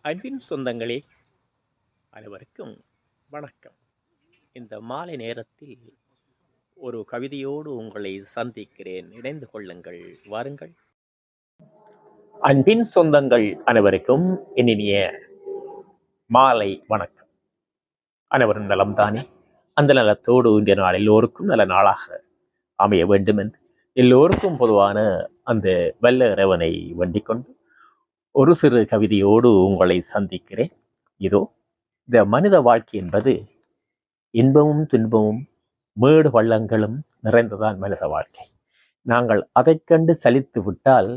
அன்பின் சொந்தங்களே அனைவருக்கும் வணக்கம். இந்த மாலை நேரத்தில் ஒரு கவிதையோடு உங்களை சந்திக்கிறேன். இணைந்து கொள்ளுங்கள், வாருங்கள். அன்பின் சொந்தங்கள் அனைவருக்கும் இனிய மாலை வணக்கம். அனைவரும் நலம்தானே? அந்த நலத்தோடு இந்த நாள் எல்லோருக்கும் நல்ல நாளாக அமைய வேண்டும் என்று எல்லோருக்கும் பொதுவான அந்த வல்ல இறைவனை வேண்டிக் கொண்டு ஒரு சிறு கவிதையோடு உங்களை சந்திக்கிறேன். இதோ இந்த மனித வாழ்க்கை என்பது இன்பமும் துன்பமும் மேடு பள்ளங்களும் நிறைந்ததான் மனித வாழ்க்கை. நாங்கள் அதை கண்டு சலித்து விட்டால்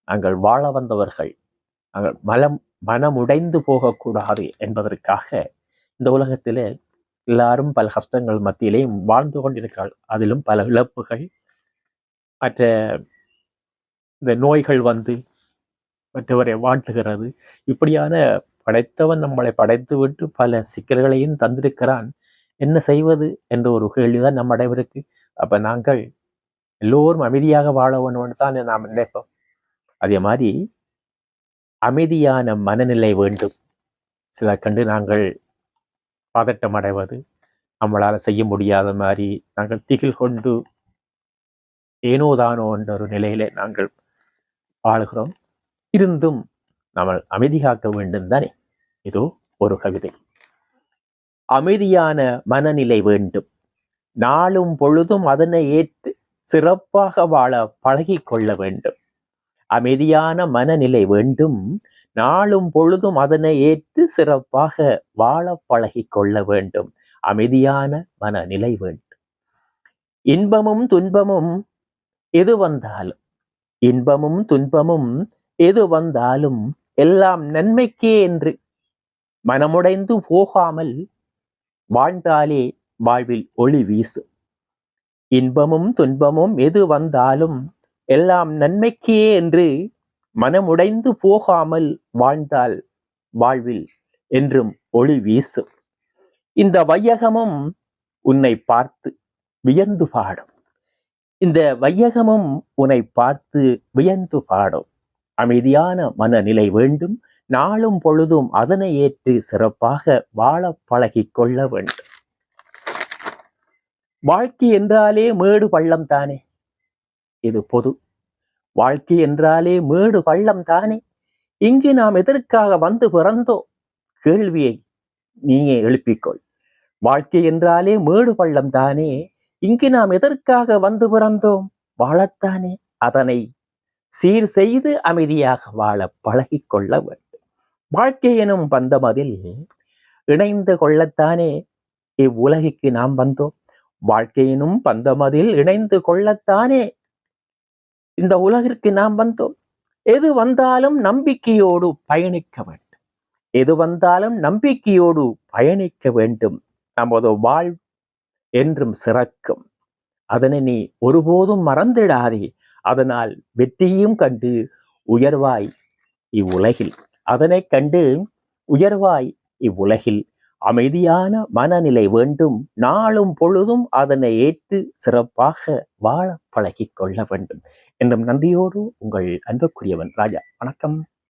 நாங்கள் வாழ வந்தவர்கள் நாங்கள் மனமுடைந்து போகக்கூடாது என்பதற்காக இந்த உலகத்தில் எல்லாரும் பல கஷ்டங்கள் மத்தியிலேயும் வாழ்ந்து கொண்டிருக்கிறார்கள். அதிலும் பல இழப்புகள், மற்ற இந்த நோய்கள் வந்து மற்றவரை வாட்டுகிறது. இப்படியான படைத்தவன் நம்மளை படைத்து விட்டு பல சிக்கல்களையும் தந்திருக்கிறான். என்ன செய்வது என்ற ஒரு கேள்விதான் நம்ம அனைவருக்கு. அப்ப நாங்கள் எல்லோரும் அமைதியாக வாழ வேணும்னு தான் நாம் நினைப்போம். அதே மாதிரி அமைதியான மனநிலை வேண்டும். சில கண்டு நாங்கள் பதட்டம் அடைவது, நம்மளால் செய்ய முடியாத மாதிரி நாங்கள் திகில் கொண்டு ஏனோதானோ என்ற ஒரு நிலையில நாங்கள் வாழுகிறோம். இருந்தும் நம்ம அமைதி காக்க வேண்டும் தானே. இதோ ஒரு கவிதை. அமைதியான மனநிலை வேண்டும், நாளும் பொழுதும் அதனை ஏற்று சிறப்பாக வாழ பழகி கொள்ள வேண்டும். அமைதியான மனநிலை வேண்டும், நாளும் பொழுதும் அதனை ஏற்று சிறப்பாக வாழ பழகி கொள்ள வேண்டும். அமைதியான மனநிலை வேண்டும். இன்பமும் துன்பமும் எது வந்தாலும், இன்பமும் துன்பமும் எது வந்தாலும் எல்லாம் நன்மைக்கே என்று மனமுடைந்து போகாமல் வாழ்ந்தாலே வாழ்வில் ஒளி வீசும். இன்பமும் துன்பமும் எது வந்தாலும் எல்லாம் நன்மைக்கே என்று மனமுடைந்து போகாமல் வாழ்ந்தால் வாழ்வில் என்றும் ஒளி வீசும். இந்த வையகமும் உன்னை பார்த்து வியந்து பாடும். இந்த வையகமும் உன்னை பார்த்து வியந்து பாடும். அமைதியான மனநிலை வேண்டும், நாளும் பொழுதும் அதனை ஏற்று சிறப்பாக வாழ பழகி கொள்ள வேண்டும். வாழ்க்கை என்றாலே மேடு பள்ளம் தானே. இது பொது. வாழ்க்கை என்றாலே மேடு பள்ளம் தானே. இங்கு நாம் எதற்காக வந்து பிறந்தோ கேள்வியை நீயே எழுப்பிக்கொள். வாழ்க்கை என்றாலே மேடு பள்ளம் தானே. இங்கு நாம் எதற்காக வந்து பிறந்தோம்? வாழத்தானே. அதனை சீர் செய்து அமைதியாக வாழ பழகி கொள்ள வேண்டும். வாழ்க்கை எனும் பந்தமதில் இணைந்து கொள்ளத்தானே இவ்வுலகிற்கு நாம் வந்தோம். வாழ்க்கையினும் பந்தமதில் இணைந்து கொள்ளத்தானே இந்த உலகிற்கு நாம் வந்தோம். எது வந்தாலும் நம்பிக்கையோடு பயணிக்க வேண்டும். எது வந்தாலும் நம்பிக்கையோடு பயணிக்க வேண்டும். நமது வாழ் என்றும் சிறக்கும். அதனை நீ ஒருபோதும் மறந்திடாதே. அதனால் வெற்றியும் கண்டு உயர்வாய் இவ்வுலகில். அதனை கண்டு உயர்வாய் இவ்வுலகில். அமைதியான மனநிலை வேண்டும், நாளும் பொழுதும் அதனை ஏற்று சிறப்பாக வாழ பழகி கொள்ள வேண்டும். என்றும் நன்றியோடு உங்கள் அன்புக்குரியவன் ராஜா. வணக்கம்.